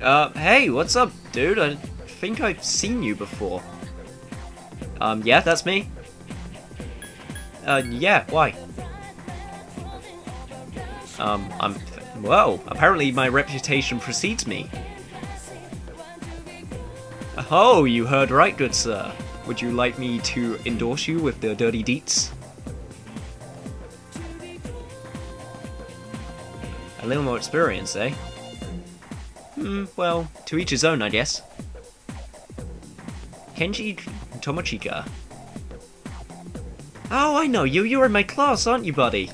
Hey, what's up, dude? I think I've seen you before. Yeah, that's me. Yeah, why? Well, apparently my reputation precedes me. Oh, you heard right, good sir. Would you like me to endorse you with the dirty deets? A little more experience, eh? Well, to each his own, I guess. Kenji Tomochika. Oh, I know you. You're in my class, aren't you, buddy?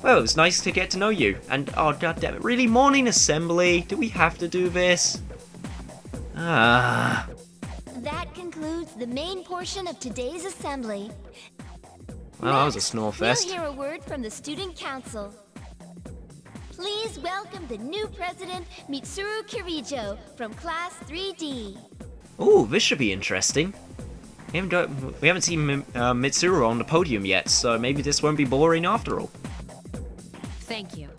Well, it's nice to get to know you. And, oh, goddammit, really? Morning assembly? Do we have to do this? Ah. That concludes the main portion of today's assembly. Well, that was a snore fest. We'll hear a word from the Student Council. Please welcome the new president, Mitsuru Kirijo, from Class 3D. Ooh, this should be interesting. We haven't seen Mitsuru on the podium yet, so maybe this won't be boring after all. Thank you.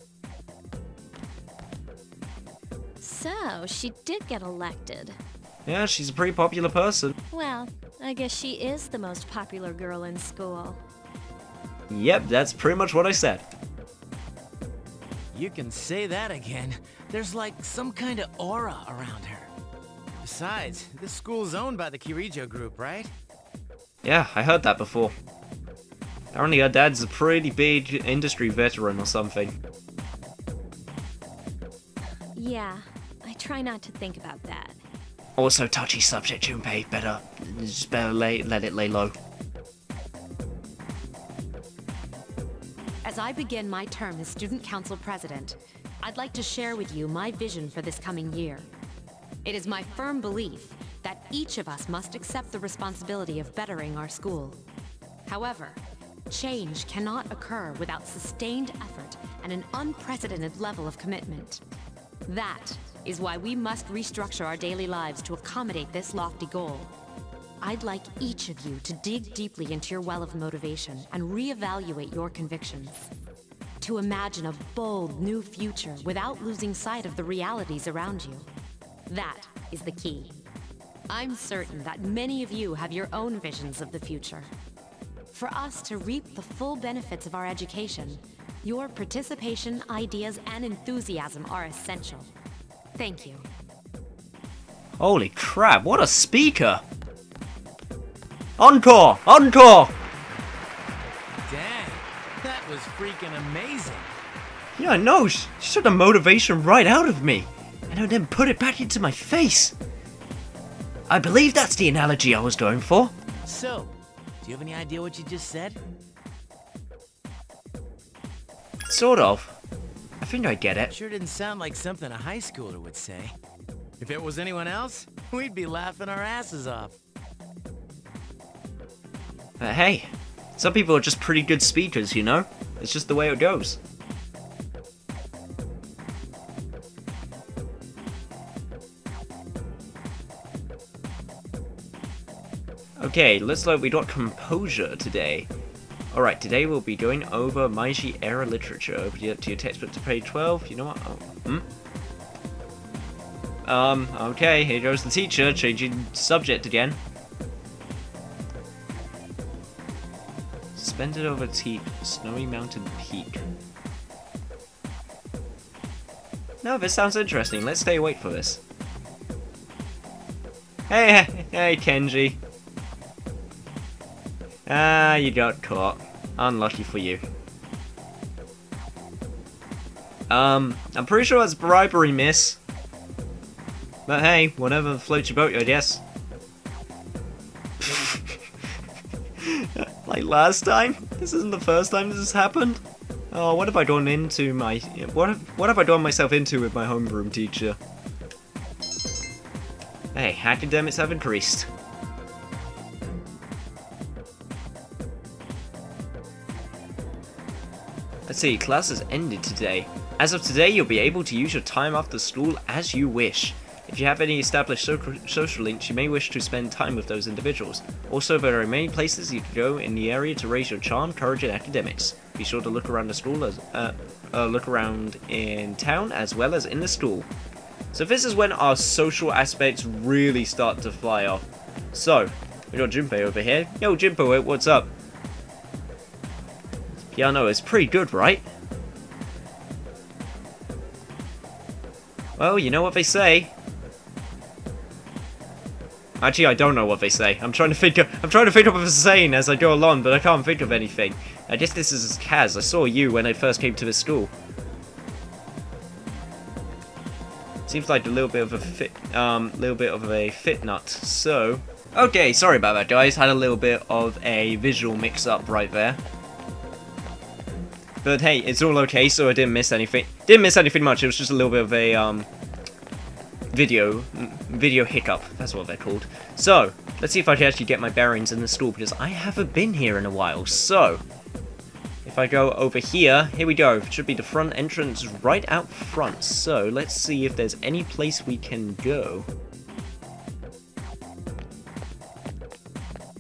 So, she did get elected. Yeah, she's a pretty popular person. Well, I guess she is the most popular girl in school. Yep, that's pretty much what I said. You can say that again. There's like some kind of aura around her. Besides, this school's owned by the Kirijo group, right? Yeah, I heard that before. Apparently her dad's a pretty big industry veteran or something. Yeah, I try not to think about that. Also touchy subject, Junpei. Just better let it lay low. As I begin my term as Student Council President, I'd like to share with you my vision for this coming year. It is my firm belief that each of us must accept the responsibility of bettering our school. However, change cannot occur without sustained effort and an unprecedented level of commitment. That is why we must restructure our daily lives to accommodate this lofty goal. I'd like each of you to dig deeply into your well of motivation and reevaluate your convictions. To imagine a bold new future without losing sight of the realities around you. That is the key. I'm certain that many of you have your own visions of the future. For us to reap the full benefits of our education, your participation, ideas, and enthusiasm are essential. Thank you. Holy crap, what a speaker! Encore! Encore! Dang, that was freaking amazing. Yeah, I know, she took the motivation right out of me, and then put it back into my face. I believe that's the analogy I was going for. So, do you have any idea what you just said? Sort of. I think I get it. Sure didn't sound like something a high schooler would say. If it was anyone else, we'd be laughing our asses off. Hey, some people are just pretty good speakers, you know? It's just the way it goes. Okay, looks like we got composure today. Alright, today we'll be going over Meiji era literature. Open to your textbook to page 12. You know what? Okay, here goes the teacher, changing subject again. Suspended over Snowy Mountain Peak. No, this sounds interesting. Let's stay awake for this. Hey, Kenji. Ah, you got caught. Unlucky for you. I'm pretty sure that's bribery, miss. But hey, whatever floats your boat, I guess. Like last time? This isn't the first time this has happened. Oh, what have I gone into my... What have I done myself into with my homeroom teacher? Hey, academics have increased. Let's see, class has ended today. As of today, you'll be able to use your time after school as you wish. If you have any established social links, you may wish to spend time with those individuals. Also, there are many places you can go in the area to raise your charm, courage, and academics. Be sure to look around the school, look around in town as well as in the school. So this is when our social aspects really start to fly off. So, we got Junpei over here. Yo, Junpei, what's up? Piano is pretty good, right? Well, you know what they say. Actually, I don't know what they say. I'm trying to think of what they're saying as I go along, but I can't think of anything. I guess this is Kaz. I saw you when I first came to the school. Seems like a little bit of a fit nut. So, okay, sorry about that, guys. Had a little bit of a visual mix-up right there. But hey, it's all okay, so I didn't miss anything. Didn't miss anything much. It was just a little bit of a video hiccup. That's what they're called. So, let's see if I can actually get my bearings in the school, because I haven't been here in a while. So, if I go over here, here we go. Should be the front entrance right out front. So, let's see if there's any place we can go.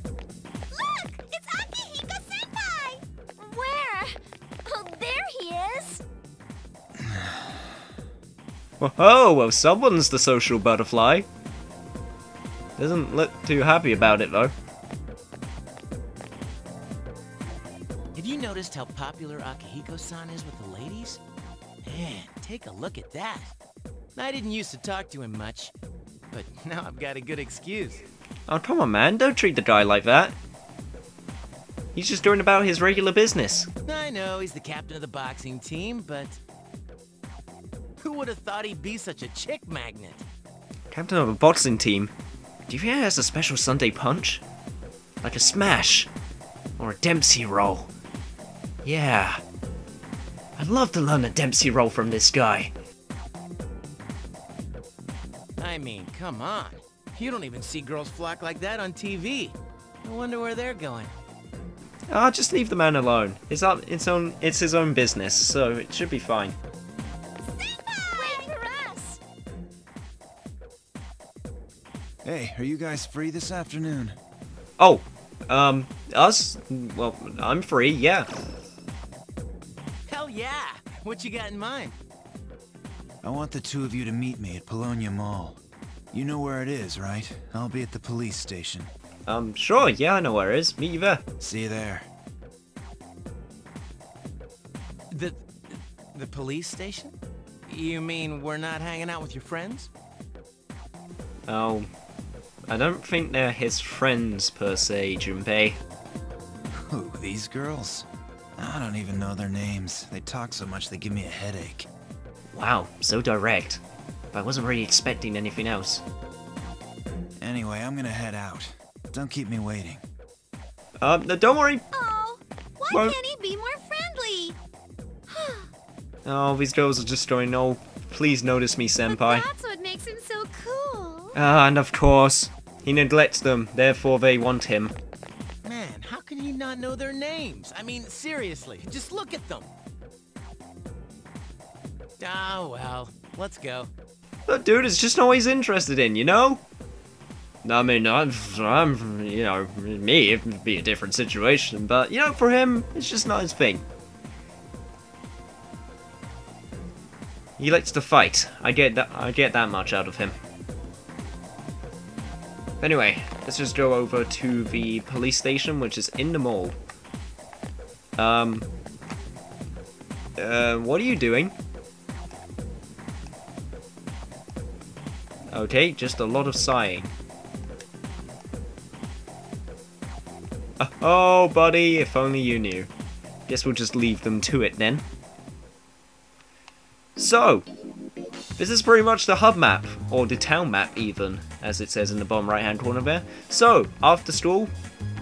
Look! It's Akihiko-senpai! Where? Oh, there he is! Whoa, well, someone's the social butterfly. Doesn't look too happy about it, though. Have you noticed how popular Akihiko-san is with the ladies? Man, take a look at that. I didn't used to talk to him much, but now I've got a good excuse. Oh, come on, man. Don't treat the guy like that. He's just going about his regular business. I know he's the captain of the boxing team, but who would have thought he'd be such a chick magnet? Captain of a boxing team? Do you think he has a special Sunday punch? Like a smash? Or a Dempsey roll? Yeah. I'd love to learn a Dempsey roll from this guy. I mean, come on. You don't even see girls flock like that on TV. I wonder where they're going. Ah, just leave the man alone. It's his own business, so it should be fine. Wait for us! Hey, are you guys free this afternoon? Oh, us? Well, I'm free, yeah. Hell yeah! What you got in mind? I want the two of you to meet me at Polonia Mall. You know where it is, right? I'll be at the police station. Sure, yeah, I know where it is. Meet you there. See you there. The police station? You mean we're not hanging out with your friends? Oh, I don't think they're his friends per se, Junpei. Who, these girls? I don't even know their names. They talk so much they give me a headache. Wow, so direct. But I wasn't really expecting anything else. Anyway, I'm gonna head out. Don't keep me waiting. Don't worry. Oh, why Well- can't he be more friendly? Oh, these girls are just going, oh, please notice me, But senpai. that's what makes him so cool. And of course, he neglects them, therefore they want him. Man, how can you not know their names? I mean, seriously, just look at them. Ah, well, let's go. But dude is just always interested in, you know? I mean, I'm, you know, me, it'd be a different situation, but, you know, for him, it's just not his thing. He likes to fight. I get that much out of him. Anyway, let's just go over to the police station, which is in the mall. What are you doing? Okay, just a lot of sighing. Oh, buddy, if only you knew. Guess we'll just leave them to it then. So, this is pretty much the hub map, or the town map even, as it says in the bottom right hand corner there. So, after school,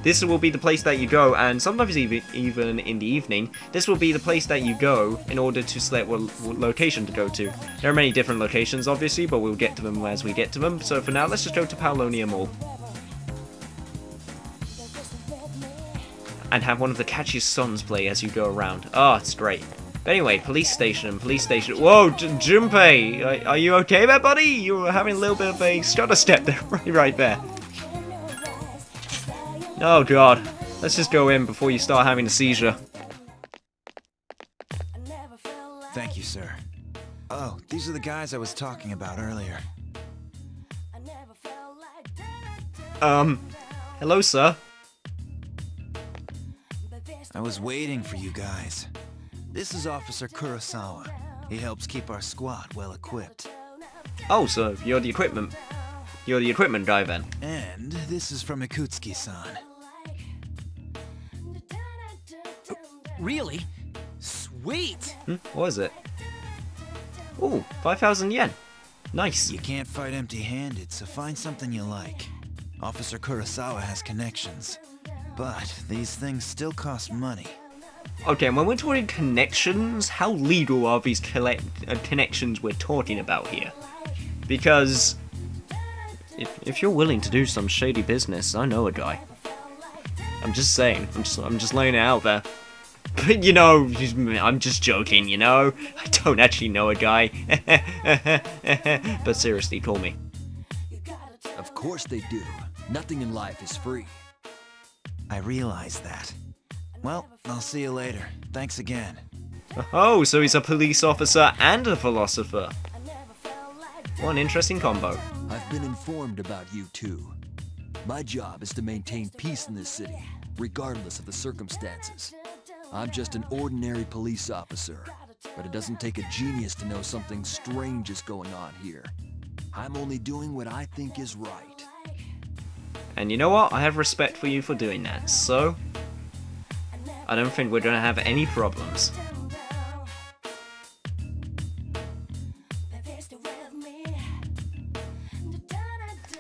this will be the place that you go, and sometimes even in the evening, this will be the place that you go in order to select what location to go to. There are many different locations, obviously, but we'll get to them as we get to them. So for now, let's just go to Polonia Mall. And have one of the catchiest songs play as you go around. Oh, it's great. But anyway, police station. Whoa, Junpei! Are you okay there, buddy? You were having a little bit of a stutter step there, right there. Oh god. Let's just go in before you start having a seizure. Thank you, sir. Oh, these are the guys I was talking about earlier. Hello, sir. I was waiting for you guys. This is Officer Kurosawa. He helps keep our squad well equipped. Oh, so you're the equipment guy then. And this is from Ikutsuki-san. Really? Sweet! What is it? Ooh, 5,000 yen. Nice. You can't fight empty-handed, so find something you like. Officer Kurosawa has connections. But these things still cost money. Okay, when we're talking connections, how legal are these connections we're talking about here? Because if you're willing to do some shady business, I know a guy. I'm just saying. I'm just laying it out there. But you know, I'm just joking. You know, I don't actually know a guy. But seriously, call me. Of course they do. Nothing in life is free. I realize that. Well, I'll see you later. Thanks again. Oh, so he's a police officer and a philosopher. What an interesting combo. I've been informed about you two. My job is to maintain peace in this city, regardless of the circumstances. I'm just an ordinary police officer, but it doesn't take a genius to know something strange is going on here. I'm only doing what I think is right. And you know what? I have respect for you for doing that, so I don't think we're gonna have any problems.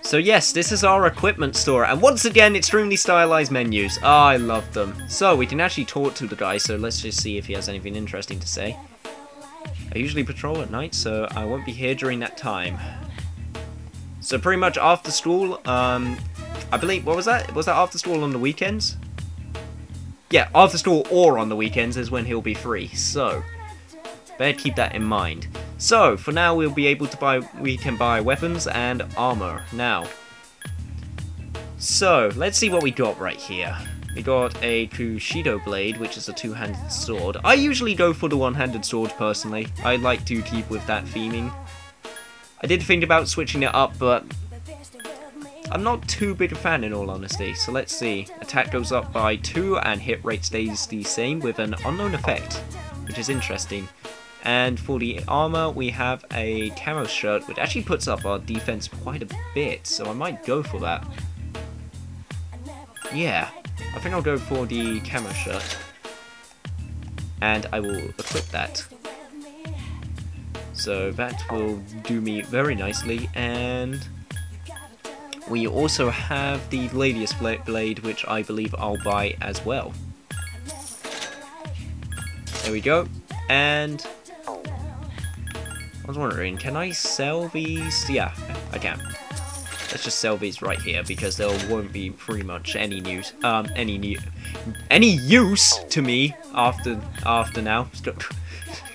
So yes, this is our equipment store, and once again, extremely stylized menus. Oh, I love them. So, we can actually talk to the guy, so let's just see if he has anything interesting to say. I usually patrol at night, so I won't be here during that time. So pretty much after school, I believe, what was that? Was that after school on the weekends? Yeah, after school or on the weekends is when he'll be free, so better keep that in mind. So, for now we can buy weapons and armor now. So, let's see what we got right here. We got a Kushido blade, which is a two-handed sword. I usually go for the one-handed sword personally. I like to keep with that theming. I did think about switching it up, but I'm not too big a fan in all honesty. So let's see. Attack goes up by 2 and hit rate stays the same with an unknown effect, which is interesting. And for the armor, we have a camo shirt, which actually puts up our defense quite a bit, so I might go for that. Yeah, I think I'll go for the camo shirt. And I will equip that. So that will do me very nicely, and we also have the Gladius blade, which I believe I'll buy as well. There we go, and I was wondering, can I sell these? Yeah, I can. Let's just sell these right here because there won't be pretty much any use to me after now.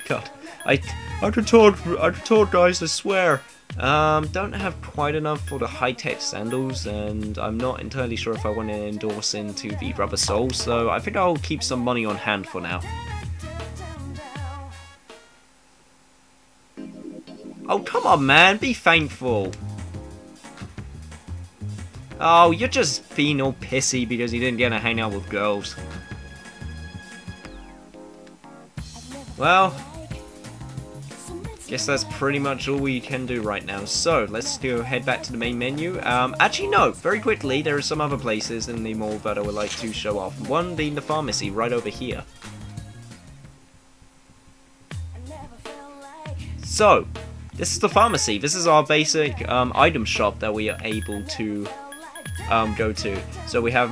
God, I told guys, I swear. Don't have quite enough for the high-tech sandals, and I'm not entirely sure if I want to endorse into the rubber soles, so I think I'll keep some money on hand for now. Oh, come on, man. Be thankful. Oh, you're just being all pissy because you didn't get to hang out with girls. Well, guess that's pretty much all we can do right now. So, let's go head back to the main menu. Actually, no. Very quickly, there are some other places in the mall that I would like to show off. One being the pharmacy right over here. So, this is the pharmacy. This is our basic item shop that we are able to go to. So we have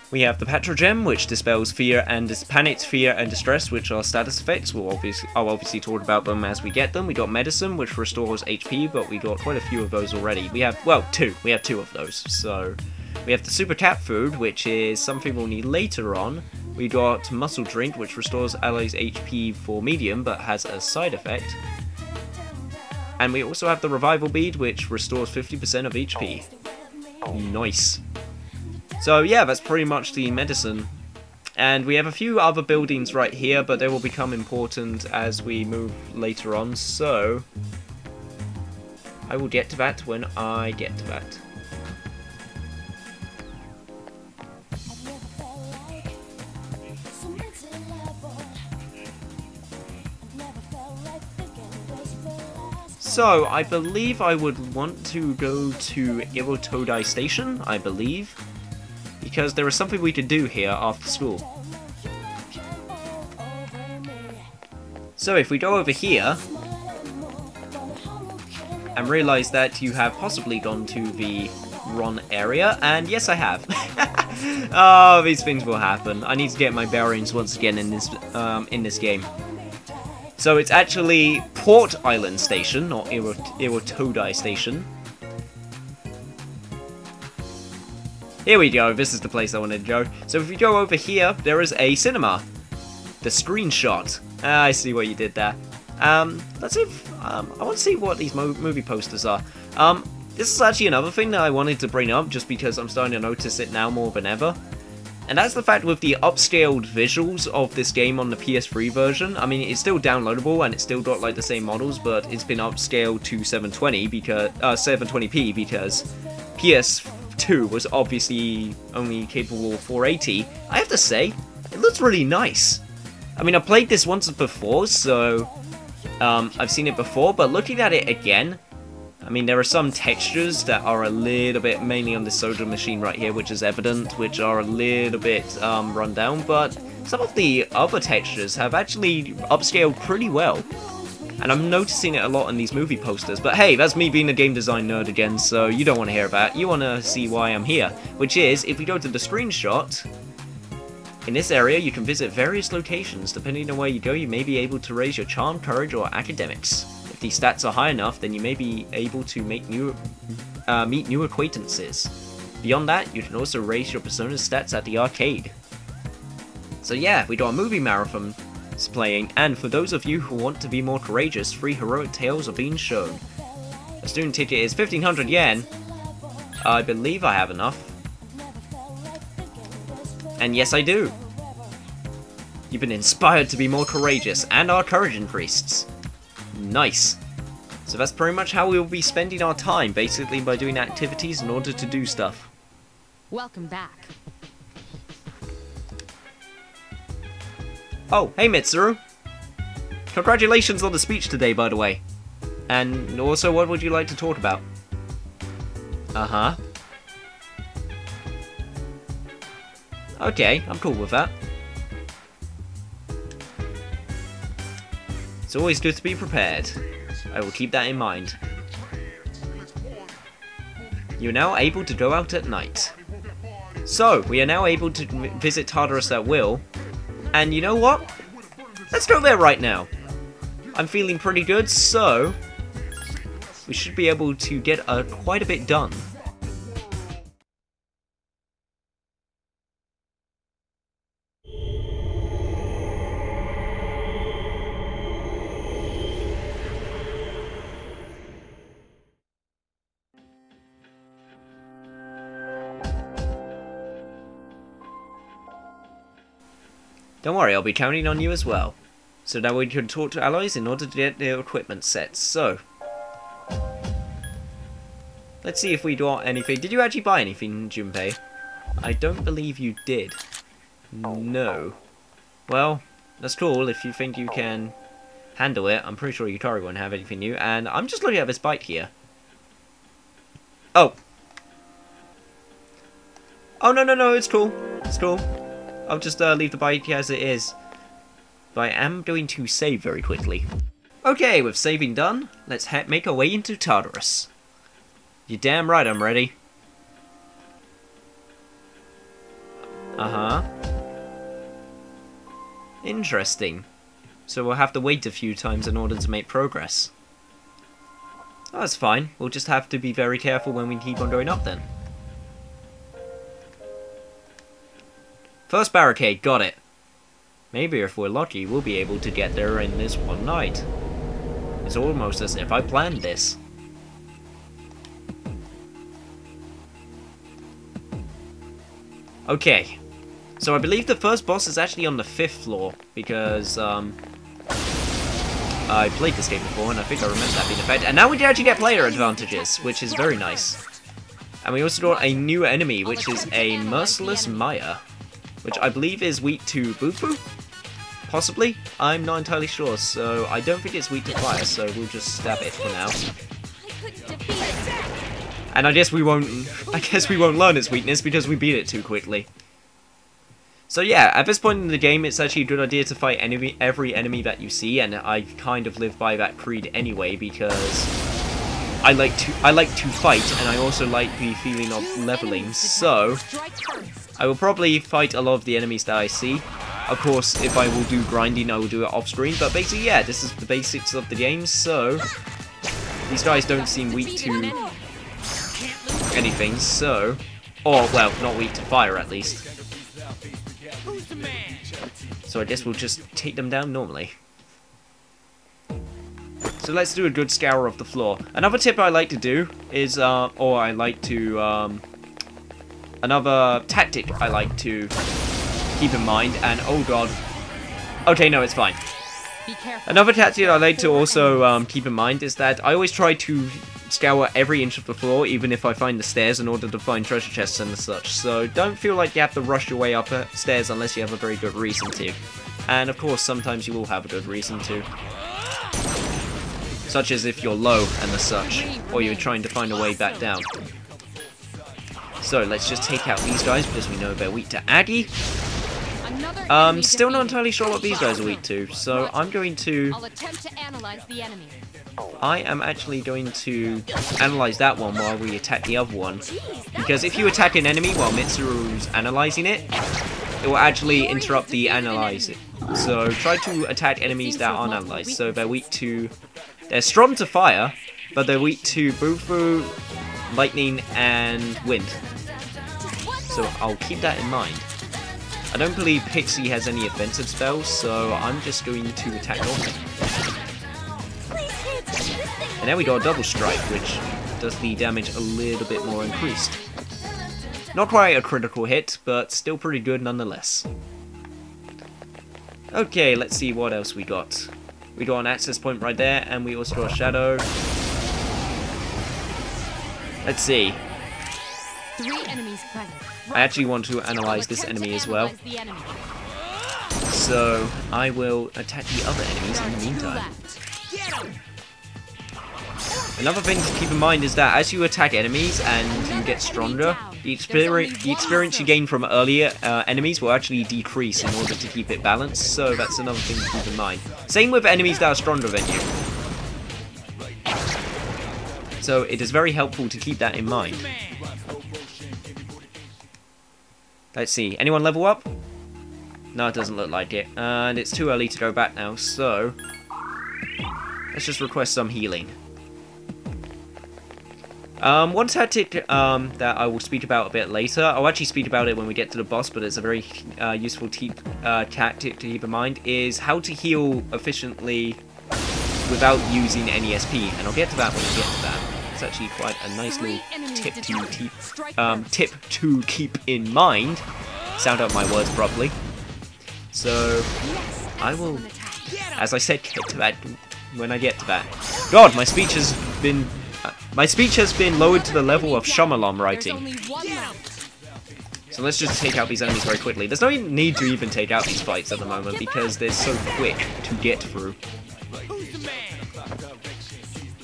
the Petrogem, which dispels fear and panic, fear, and distress, which are status effects. I'll obviously talk about them as we get them. We got medicine, which restores HP, but we got quite a few of those already. We have, well, two. We have 2 of those. So we have the Super Cat Food, which is something we'll need later on. We got Muscle Drink, which restores allies HP for medium, but has a side effect. And we also have the Revival Bead, which restores 50% of HP. Nice. So yeah, that's pretty much the medicine And we have a few other buildings right here, but they will become important as we move later on, so I will get to that when I get to that. So, I believe I would want to go to Irotodai Station, I believe, because there is something we could do here after school. So if we go over here, and realize that you have possibly gone to the wrong area, and yes I have. Oh, these things will happen. I need to get my bearings once again in this game. So it's actually Port Island Station, not Irotodai Station. Here we go, this is the place I wanted to go. So if we go over here, there is a cinema. The screenshot. I see what you did there. Let's see if, I want to see what these movie posters are. This is actually another thing that I wanted to bring up, just because I'm starting to notice it now more than ever. And that's the fact with the upscaled visuals of this game on the PS3 version. I mean, it's still downloadable and it's still got like the same models, but it's been upscaled to 720 because 720p because PS2 was obviously only capable of 480. I have to say, it looks really nice. I mean, I played this once before, so I've seen it before, but looking at it again, I mean, there are some textures that are a little bit, mainly on the soda machine right here, which is evident, which are a little bit run down, but some of the other textures have actually upscaled pretty well. And I'm noticing it a lot in these movie posters, but hey, that's me being a game design nerd again, so you don't want to hear that. You want to see why I'm here, which is, if we go to the screenshot, in this area you can visit various locations. Depending on where you go, you may be able to raise your charm, courage, or academics. If these stats are high enough, then you may be able to make meet new acquaintances. Beyond that, you can also raise your persona's stats at the arcade. So yeah, we got a movie marathon playing, and for those of you who want to be more courageous, 3 heroic tales are being shown. A student ticket is 1500 yen. I believe I have enough. And yes, I do. You've been inspired to be more courageous, and our courage increased. Nice. So that's pretty much how we'll be spending our time, basically by doing activities in order to do stuff. Welcome back. Oh, hey Mitsuru! Congratulations on the speech today, by the way. And also, what would you like to talk about? Uh-huh. Okay, I'm cool with that. It's always good to be prepared. I will keep that in mind. You're now able to go out at night. So, we are now able to visit Tartarus at will. And you know what? Let's go there right now. I'm feeling pretty good, so we should be able to get quite a bit done. Don't worry, I'll be counting on you as well. So now we can talk to allies in order to get their equipment set. So, let's see if we got anything. Did you actually buy anything, Junpei? I don't believe you did. No. Well, that's cool if you think you can handle it. I'm pretty sure Yukari won't have anything new. And I'm just looking at this bike here. Oh. Oh, no, it's cool. It's cool. I'll just leave the bike as it is. But I am going to save very quickly. Okay, with saving done, let's make our way into Tartarus. You're damn right I'm ready. Uh-huh. Interesting. So we'll have to wait a few times in order to make progress. Oh, that's fine. We'll just have to be very careful when we keep on going up then. First barricade, got it. Maybe if we're lucky, we'll be able to get there in this one night. It's almost as if I planned this. Okay. So I believe the first boss is actually on the 5th floor, because I played this game before and I think I remember that being a fact. And now we actually get player advantages, which is very nice. And we also got a new enemy, which is a Merciless Maya, which I believe is weak to Bufu? Possibly? I'm not entirely sure, so I don't think it's weak to fire, so we'll just stab it for now. And I guess we won't learn its weakness because we beat it too quickly. So yeah, at this point in the game, it's actually a good idea to fight every enemy that you see, and I kind of live by that creed anyway because I like to fight, and I also like the feeling of leveling. So I will probably fight a lot of the enemies that I see. Of course, if I will do grinding, I will do it off screen. But basically, yeah, this is the basics of the game. So these guys don't seem weak to anything. So, or well, not weak to fire at least. So I guess we'll just take them down normally. So let's do a good scour of the floor. Another tip I like to do is, another tactic I like to keep in mind, and oh god. Okay, no, it's fine. Another tactic I like to also keep in mind is that I always try to scour every inch of the floor, even if I find the stairs, in order to find treasure chests and such. So don't feel like you have to rush your way up stairs unless you have a very good reason to. And of course, sometimes you will have a good reason to. Such as if you're low and the such, or you're trying to find a way back down. So let's just take out these guys because we know they're weak to Aggie. Still not entirely sure what these guys are weak to, so I'm going to... I am actually going to analyze that one while we attack the other one. Because if you attack an enemy while Mitsuru's analyzing it, it will actually interrupt the analyze. So try to attack enemies that aren't analyzed. So they're weak to... They're strong to fire, but they're weak to Bufu, lightning, and wind. So I'll keep that in mind. I don't believe Pixie has any offensive spells, so I'm just going to attack normally. And now we got a double strike, which does the damage a little bit more increased. Not quite a critical hit, but still pretty good nonetheless. Okay, let's see what else we got. We got an access point right there, and we also got a shadow. Let's see. 3 enemies present. I actually want to analyze this enemy as well. So I will attack the other enemies in the meantime. Another thing to keep in mind is that as you attack enemies and you get stronger, the experience you gain from earlier enemies will actually decrease in order to keep it balanced, so that's another thing to keep in mind. Same with enemies that are stronger than you. So it is very helpful to keep that in mind. Let's see, anyone level up? No, it doesn't look like it. And it's too early to go back now, so let's just request some healing. One tactic that I will speak about a bit later, I'll actually speak about it when we get to the boss, but it's a very useful tactic to keep in mind, is how to heal efficiently without using any SP, and I'll get to that when we get to that. It's actually quite a nice little tip to keep in mind. Sound out my words properly. So I will, as I said, get to that when I get to that. God, my speech has been lowered to the level of Shyamalan writing. So let's just take out these enemies very quickly. There's no need to even take out these fights at the moment because they're so quick to get through.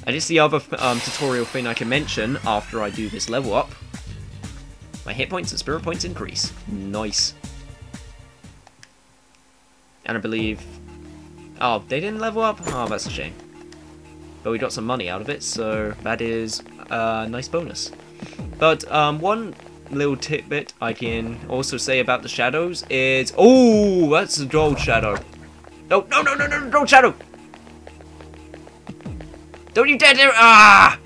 And it's the other tutorial thing I can mention after I do this level up. My hit points and spirit points increase. Nice. And I believe... Oh, they didn't level up? Oh, that's a shame. But we got some money out of it, so that is a nice bonus. But one little tidbit I can also say about the shadows is... Oh, that's a gold shadow. No, no, no, no, no, gold shadow! Don't you dare do... Ah!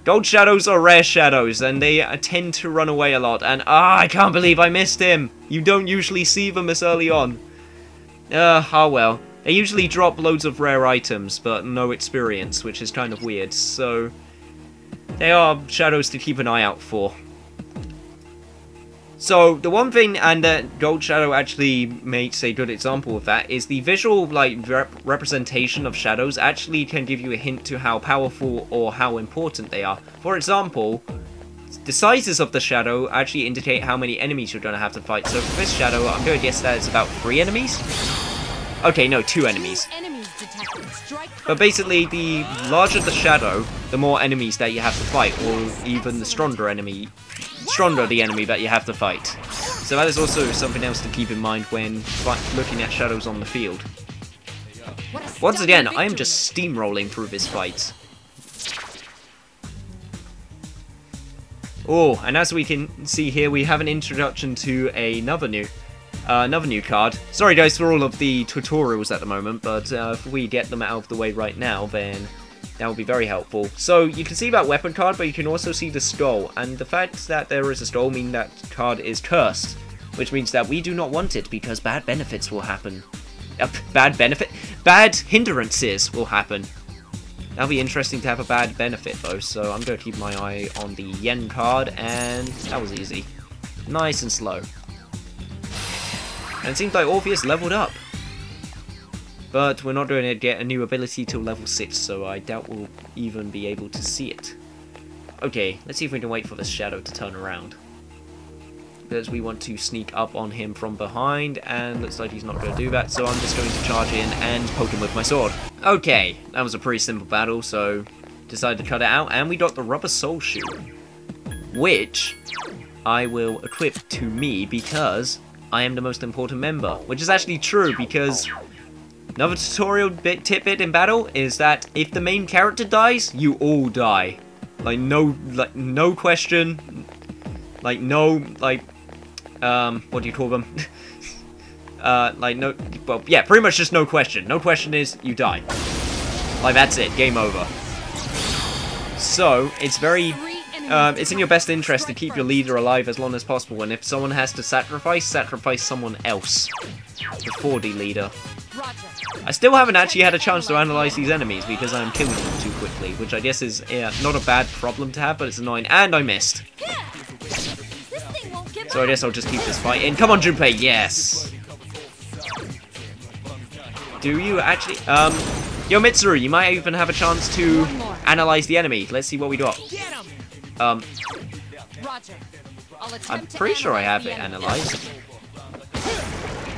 Gold shadows are rare shadows, and they tend to run away a lot. And I can't believe I missed him. You don't usually see them this early on. Oh well. They usually drop loads of rare items, but no experience, which is kind of weird. So they are shadows to keep an eye out for. So the one thing, and that Gold Shadow actually makes a good example of that, is the visual representation of shadows actually can give you a hint to how powerful or how important they are. For example, the sizes of the shadow actually indicate how many enemies you're going to have to fight. So for this shadow, I'm going to guess that it's about 3 enemies. Okay, no, 2 enemies. But basically, the larger the shadow, the more enemies that you have to fight, or even the stronger the enemy that you have to fight. So that is also something else to keep in mind when looking at shadows on the field. Once again, I am just steamrolling through this fight. Oh, and as we can see here, we have an introduction to another new card. Sorry guys for all of the tutorials at the moment, but if we get them out of the way right now, then that will be very helpful. So you can see that weapon card, but you can also see the skull, and the fact that there is a skull means that card is cursed, which means that we do not want it because bad benefits will happen. Bad hindrances will happen. That'll be interesting to have a bad benefit though, so I'm going to keep my eye on the yen card, and that was easy. Nice and slow. And it seems like Orpheus leveled up. But we're not going to get a new ability till level 6, so I doubt we'll even be able to see it. Okay, let's see if we can wait for this shadow to turn around. Because we want to sneak up on him from behind, and looks like he's not going to do that, so I'm just going to charge in and poke him with my sword. Okay, that was a pretty simple battle, so decided to cut it out, and we got the Rubber Soul Shoe, which I will equip to me because I am the most important member, which is actually true because another tutorial tidbit in battle is that if the main character dies, you all die. No question. What do you call them? Well, yeah, pretty much just no question. No question is, you die. Like, that's it, game over. So, it's very, it's in your best interest to keep your leader alive as long as possible, and if someone has to sacrifice someone else before the leader. I still haven't actually had a chance to analyze these enemies because I'm killing them too quickly, which I guess is not a bad problem to have, but it's annoying, and I missed. So I guess I'll just keep this fight in. Come on, Junpei, yes! Do you actually, yo, Mitsuru, you might even have a chance to analyze the enemy. Let's see what we got. I'm pretty sure I have it analyzed.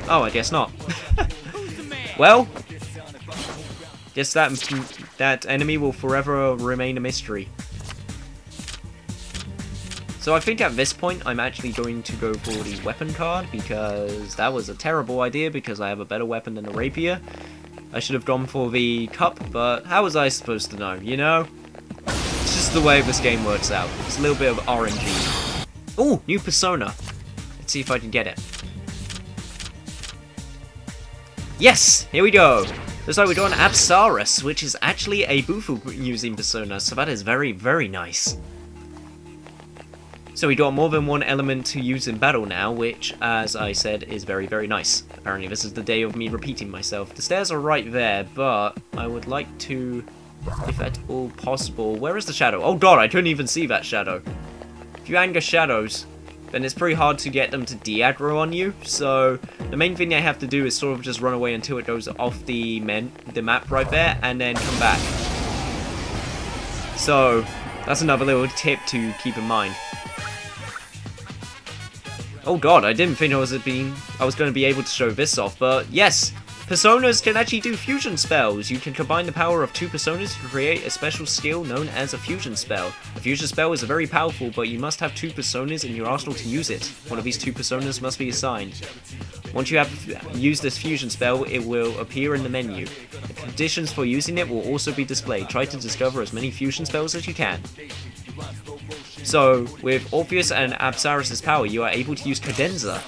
Oh, I guess not. Well, guess that enemy will forever remain a mystery. So I think at this point I'm actually going to go for the weapon card because that was a terrible idea because I have a better weapon than the rapier. I should have gone for the cup, but how was I supposed to know, you know? It's just the way this game works out. It's a little bit of RNG. Oh, new persona. Let's see if I can get it. Yes! Here we go! Looks like we got an Apsaris, which is actually a Bufu using persona, so that is very, very nice. So we got more than one element to use in battle now, which, as I said, is very, very nice. Apparently this is the day of me repeating myself. The stairs are right there, but I would like to, if at all possible... Where is the shadow? Oh god, I couldn't even see that shadow. If you anger shadows, then it's pretty hard to get them to de-aggro on you, so the main thing I have to do is sort of just run away until it goes off the map right there, and then come back. So, that's another little tip to keep in mind. Oh god, I didn't think I was going to be able to show this off, but yes! Personas can actually do fusion spells. You can combine the power of 2 personas to create a special skill known as a fusion spell. A fusion spell is very powerful, but you must have 2 personas in your arsenal to use it. One of these 2 personas must be assigned. Once you have used this fusion spell, it will appear in the menu. The conditions for using it will also be displayed. Try to discover as many fusion spells as you can. So, with Orpheus and Apsaris' power, you are able to use Cadenza.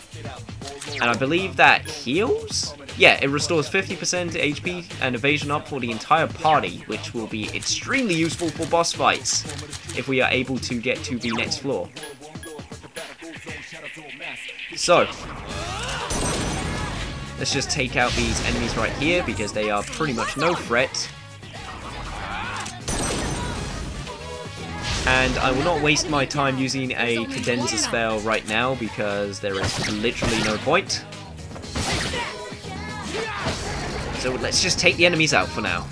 And I believe that heals? Yeah, it restores 50% HP and evasion up for the entire party, which will be extremely useful for boss fights, if we are able to get to the next floor. So, let's just take out these enemies right here, because they are pretty much no threat. And I will not waste my time using a condenser spell right now because there is literally no point. So let's just take the enemies out for now.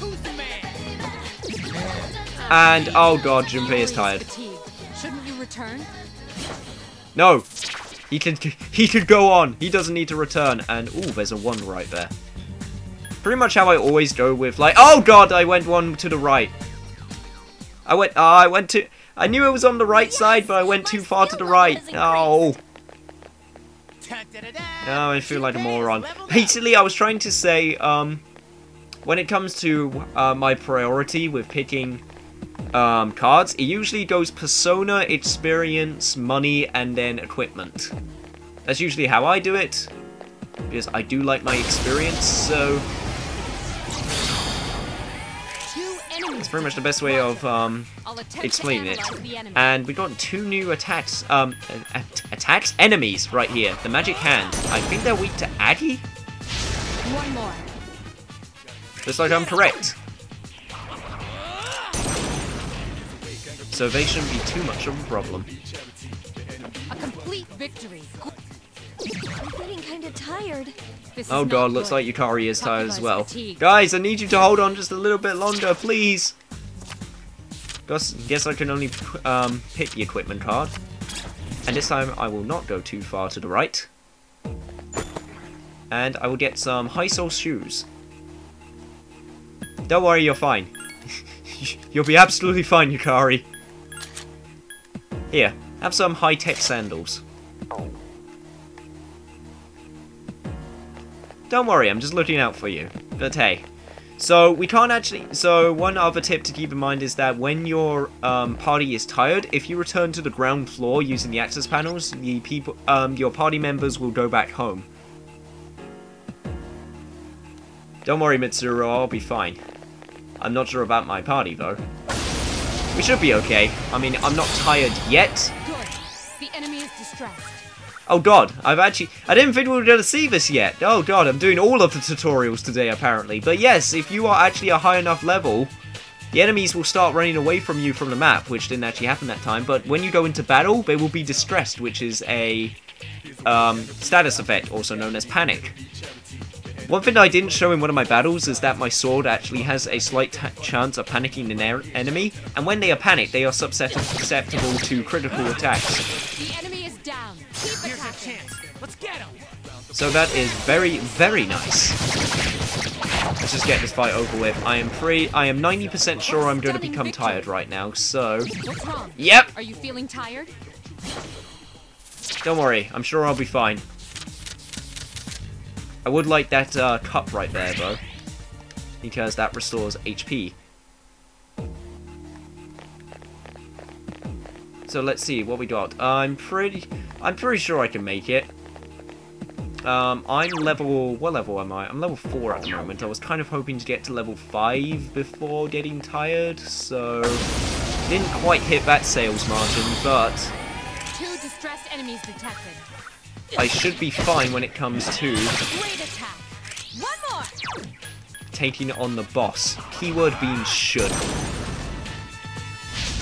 And oh god, Junpei is tired. Shouldn't you return? No! He could go on. He doesn't need to return. And ooh, there's a 1 right there. Pretty much how I always go with like, oh god, I went 1 to the right. I knew it was on the right side, but I went too far to the right. Oh. Oh, I feel like a moron. Basically, I was trying to say, when it comes to my priority with picking cards, it usually goes persona, experience, money, and then equipment. That's usually how I do it, because I do like my experience, so it's pretty much the best way of explaining it. And we got 2 new attacks, enemies right here. The magic hand. I think they're weak to Aggie? 1 more. Looks like I'm correct. So they shouldn't be too much of a problem. A complete victory. I'm getting kind of tired. Oh god, looks like Yukari is tired as well. Guys, I need you to hold on just a little bit longer, please. Guess I can only pick the equipment card. And this time I will not go too far to the right. And I will get some high sole shoes. Don't worry, you're fine. You'll be absolutely fine, Yukari. Here, have some high-tech sandals. Don't worry, I'm just looking out for you. But hey. So, we can't actually... So, one other tip to keep in mind is that when your party is tired, if you return to the ground floor using the access panels, the people, your party members will go back home. Don't worry, Mitsuru, I'll be fine. I'm not sure about my party, though. We should be okay. I mean, I'm not tired yet. Good. The enemy is distressed. Oh god, I didn't think we were going to see this yet. Oh god, I'm doing all of the tutorials today, apparently. But yes, if you are actually a high enough level, the enemies will start running away from you from the map, which didn't actually happen that time. But when you go into battle, they will be distressed, which is a status effect, also known as panic. One thing I didn't show in one of my battles is that my sword actually has a slight chance of panicking an enemy, and when they are panicked, they are susceptible to critical attacks. The enemy is down. Keep attacking. Let's get him. So that is very, very nice. Let's just get this fight over with. I am 90% sure I'm going to become tired right now, so... What's wrong? Yep! Are you feeling tired? Don't worry, I'm sure I'll be fine. I would like that cup right there, though, because that restores HP. So let's see what we got. I'm pretty sure I can make it. I'm level... What level am I? I'm level 4 at the moment. I was kind of hoping to get to level 5 before getting tired, so... Didn't quite hit that sales margin, but... 2 distressed enemies detected. I should be fine when it comes to... Great attack. 1 more. Taking on the boss. Keyword being should.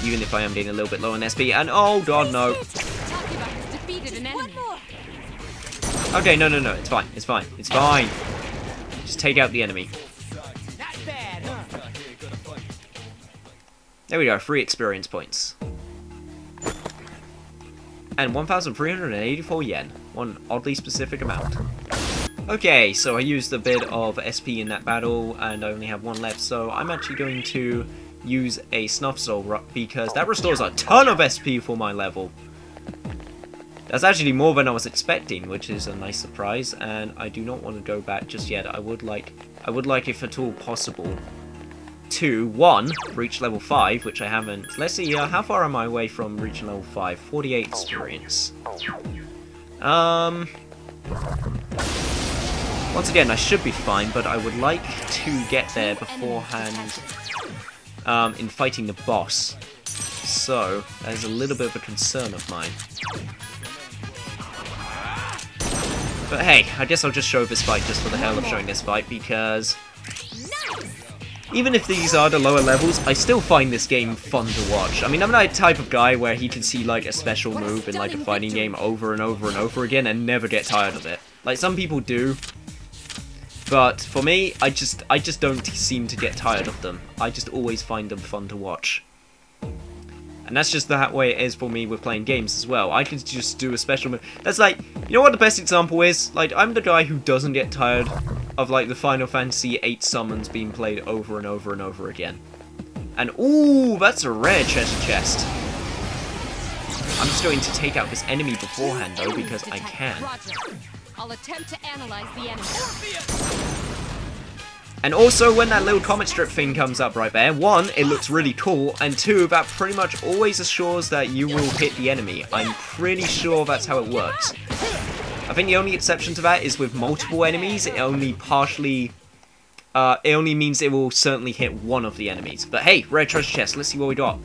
Even if I am getting a little bit low on SP, and oh god, no. Takuba has defeated an enemy. Okay, no, it's fine, it's fine, it's fine. Just take out the enemy. Not bad, huh? There we go, 3 experience points. And 1,384 yen. One oddly specific amount. Okay, so I used a bit of SP in that battle, and I only have 1 left, so I'm actually going to use a Snuff Soul, because that restores a ton of SP for my level. That's actually more than I was expecting, which is a nice surprise, and I do not want to go back just yet. I would like, if at all possible, to 1, reach level 5, which I haven't. Let's see, how far am I away from reaching level 5? 48 experience. Once again, I should be fine, but I would like to get there beforehand in fighting the boss. So, that is a little bit of a concern of mine. But hey, I guess I'll just show this fight just for the hell of showing this fight, because... even if these are the lower levels, I still find this game fun to watch. I mean, I'm not the type of guy where he can see like a special move in like a fighting game over and over and over again and never get tired of it. Like some people do, but for me, I just don't seem to get tired of them. I just always find them fun to watch. And that's just that way it is for me with playing games as well. I could just do a special move. That's like, you know what the best example is? Like, I'm the guy who doesn't get tired of like the Final Fantasy VIII summons being played over and over and over again. And ooh, that's a rare treasure chest. I'm just going to take out this enemy beforehand though, because I can. I'll attempt to analyze the enemy. And also, when that little comet strip thing comes up right there, one, it looks really cool, and two, that pretty much always assures that you will hit the enemy. I'm pretty sure that's how it works. I think the only exception to that is with multiple enemies, it only partially... it only means it will certainly hit one of the enemies. But hey, rare treasure chest, let's see what we got.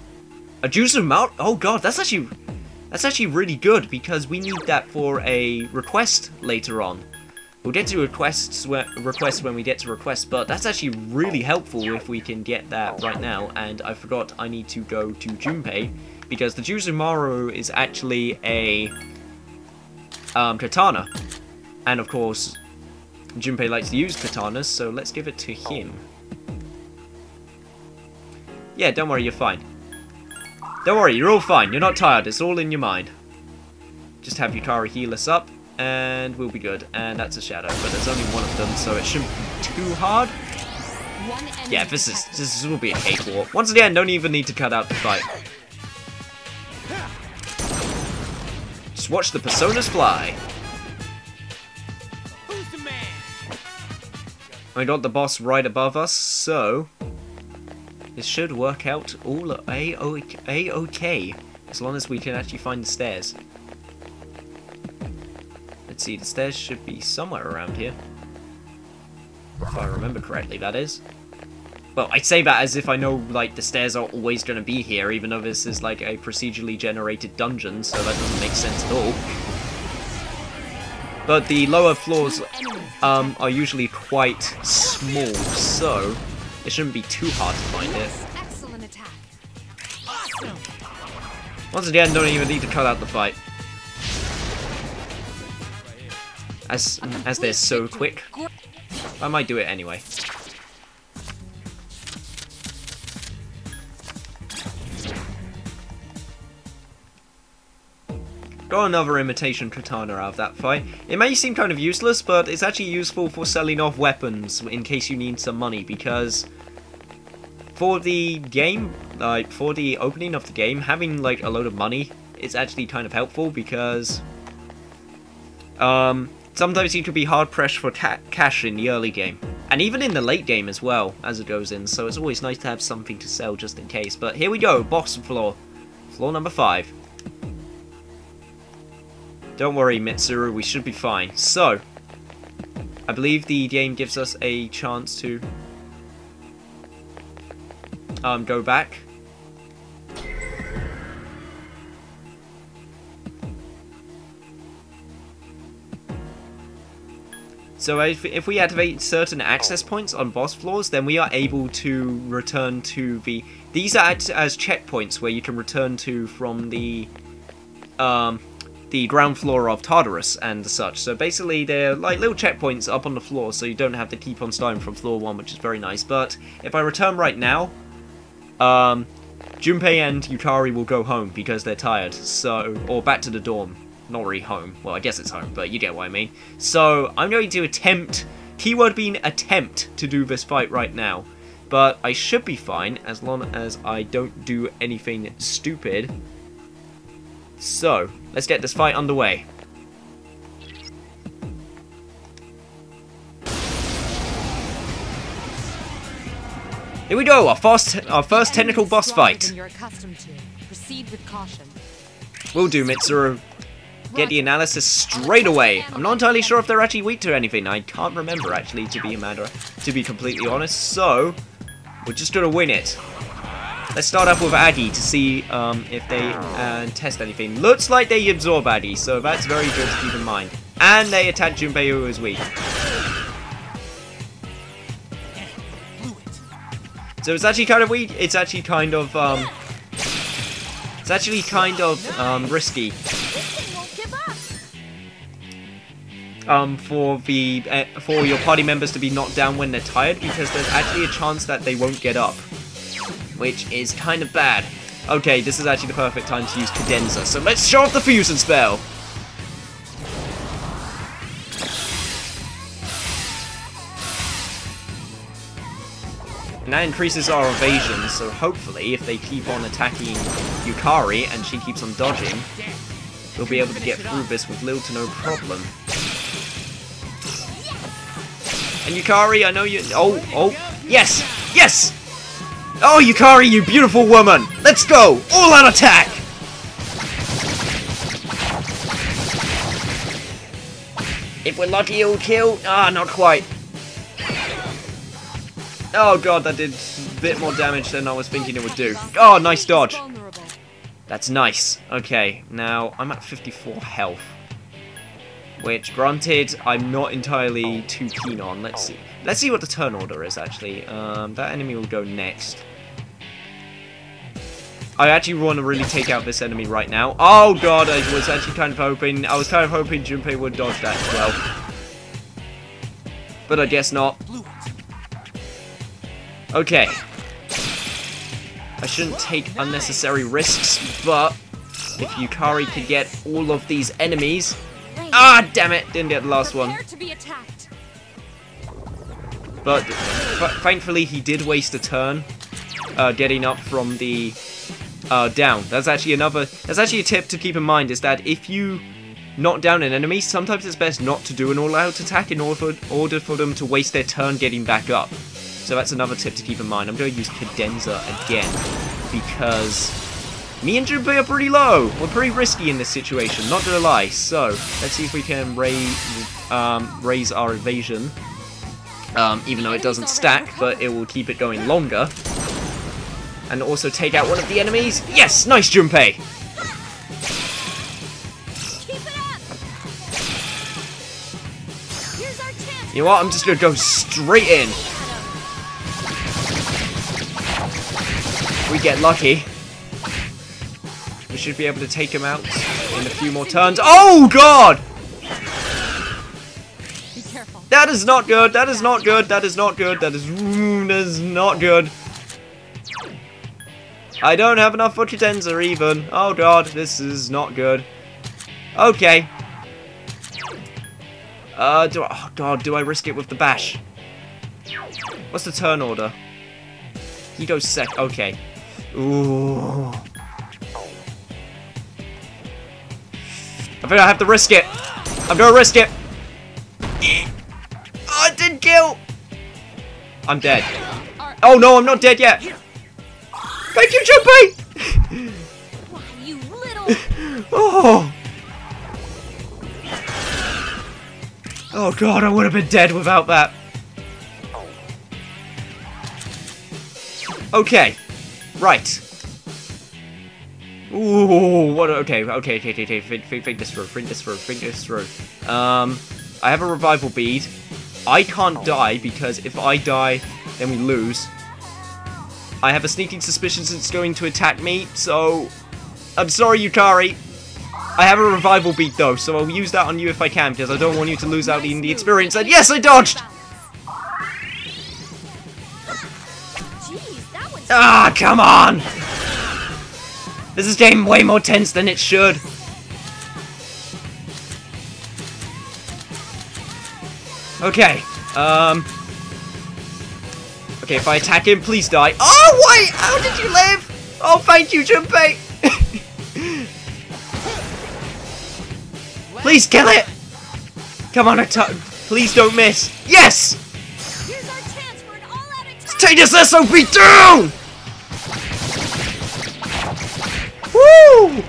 A Juzu Mount? Oh god, that's actually really good, because we need that for a request later on. We'll get to requests when we get to requests, but that's actually really helpful if we can get that right now. And I forgot I need to go to Junpei, because the Juzumaru is actually a katana. And of course, Junpei likes to use katanas, so let's give it to him. Yeah, don't worry, you're fine. Don't worry, you're all fine. You're not tired, it's all in your mind. Just have Yukari heal us up, and we'll be good. And that's a shadow, but there's only one of them, so it shouldn't be too hard. Yeah, this will be a cakewalk. Once again, don't even need to cut out the fight. Just watch the personas fly. Who's the man? I got the boss right above us, so this should work out all a-okay, as long as we can actually find the stairs. Let's see, the stairs should be somewhere around here. If I remember correctly, that is. Well, I say that as if I know, like, the stairs are always going to be here, even though this is, like, a procedurally generated dungeon, so that doesn't make sense at all. But the lower floors are usually quite small, so it shouldn't be too hard to find it. Excellent attack. Awesome. Once again, don't even need to cut out the fight. As they're so quick. I might do it anyway. Got another imitation katana out of that fight. It may seem kind of useless, but it's actually useful for selling off weapons in case you need some money, because for the game, like for the opening of the game, having like a load of money is actually kind of helpful, because sometimes you could be hard pressed for cash in the early game, and even in the late game as well as it goes in, so it's always nice to have something to sell just in case. But here we go, boss floor number 5. Don't worry, Mitsuru, we should be fine. So, I believe the game gives us a chance to go back. So if we activate certain access points on boss floors, then we are able to return to the... These are as checkpoints where you can return to from the ground floor of Tartarus and such. So basically they're like little checkpoints up on the floor, so you don't have to keep on starting from floor 1, which is very nice. But if I return right now, Junpei and Yukari will go home because they're tired, so, or back to the dorm. Not really home. Well, I guess it's home, but you get what I mean. So I'm going to attempt, keyword being attempt, to do this fight right now. But I should be fine as long as I don't do anything stupid. So, let's get this fight underway. Here we go, our first technical boss fight. You're accustomed to. Proceed with caution. Will do, Mitsuru. Get the analysis straight away. I'm not entirely sure if they're actually weak to anything. I can't remember, actually, to be completely honest. So, we're just gonna win it. Let's start off with Aggie to see if they test anything. Looks like they absorb Aggie, so that's very good to keep in mind. And they attack Junpei, who is weak. So it's actually kind of weak. It's actually kind of risky. For your party members to be knocked down when they're tired, because there's actually a chance that they won't get up, which is kind of bad. Okay, this is actually the perfect time to use Cadenza, so let's show off the fusion spell. And that increases our evasion, so hopefully if they keep on attacking Yukari and she keeps on dodging, we'll be able to get through this with little to no problem. And Yukari, I know you... Oh, yes! Yes! Oh, Yukari, you beautiful woman! Let's go! All out attack! If we're lucky, it'll kill. Ah, not quite. Oh god, that did a bit more damage than I was thinking it would do. Oh, nice dodge. That's nice. Okay, now I'm at 54 health. Which, granted, I'm not entirely too keen on. Let's see. Let's see what the turn order is, actually. That enemy will go next. I actually want to really take out this enemy right now. Oh god, I was actually kind of hoping... I was kind of hoping Junpei would dodge that as well. But I guess not. Okay. I shouldn't take unnecessary risks, but if Yukari could get all of these enemies... Ah, damn it! Didn't get the last one. But thankfully he did waste a turn getting up from the down. That's actually a tip to keep in mind, is that if you knock down an enemy, sometimes it's best not to do an all-out attack in order for them to waste their turn getting back up. So that's another tip to keep in mind. I'm going to use Cadenza again, because me and Junpei are pretty low. We're pretty risky in this situation, not gonna lie. So, let's see if we can raise our evasion. Even though it doesn't stack, but it will keep it going longer. And also take out one of the enemies. Yes! Nice, Junpei! You know what? I'm just gonna go straight in. We get lucky. We should be able to take him out in a few more turns. Oh god! Be careful. That is not good. That is not good. That is not good. That is not good. I don't have enough for Cadenza even. Oh god, this is not good. Okay. Oh god, do I risk it with the bash? What's the turn order? He goes sec. Okay. Ooh. I think I have to risk it. I'm gonna risk it. Oh, it didn't kill. I'm dead. Oh no, I'm not dead yet. Thank you, Junpei. Why, you little... Oh. Oh god, I would have been dead without that. Okay. Right. Ooh, what? Okay. Think this through. I have a revival bead. I can't die, because if I die, then we lose. I have a sneaking suspicion it's going to attack me, so... I'm sorry, Yukari. I have a revival bead, though, so I'll use that on you if I can, because I don't want you to lose out in the experience. And yes, I dodged! Ah, come on! This is getting way more tense than it should. Okay, okay, if I attack him, please die. Oh, wait! How did you live? Oh, thank you, Junpei! Please kill it! Come on, please don't miss. Yes! Here's our chance for an all-out attack. Let's take this SOB down! Woo!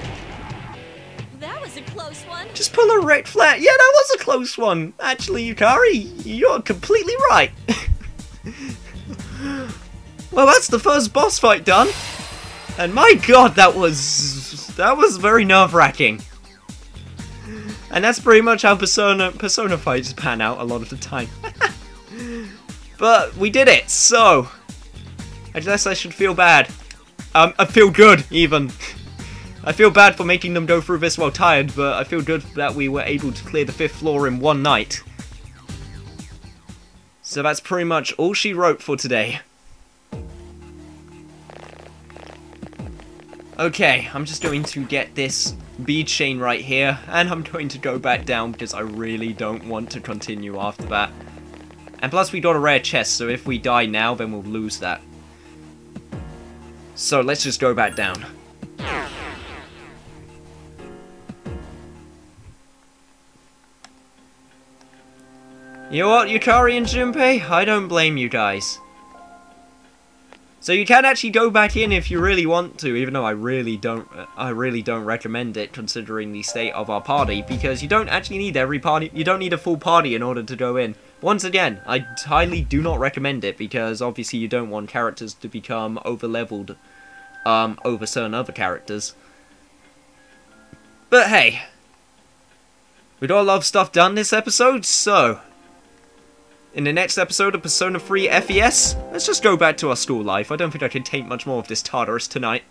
That was a close one. Just pull a right flat. Yeah, that was a close one. Actually, Yukari, you're completely right. Well, that's the first boss fight done. And my god, that was very nerve-wracking. And that's pretty much how Persona fights pan out a lot of the time. But we did it, so I guess I should feel bad. I feel good, even. I feel bad for making them go through this while tired, but I feel good that we were able to clear the 5th floor in one night. So that's pretty much all she wrote for today. Okay, I'm just going to get this bead chain right here, and I'm going to go back down because I really don't want to continue after that. And plus we got a rare chest, so if we die now, then we'll lose that. So let's just go back down. You know what, Yukari and Junpei? I don't blame you guys. So you can actually go back in if you really want to, even though I really don't recommend it considering the state of our party, because you don't actually need you don't need a full party in order to go in. Once again, I highly do not recommend it because obviously you don't want characters to become over-leveled over certain other characters. But hey, we got a lot of stuff done this episode, so in the next episode of Persona 3 FES, let's just go back to our school life. I don't think I can take much more of this Tartarus tonight.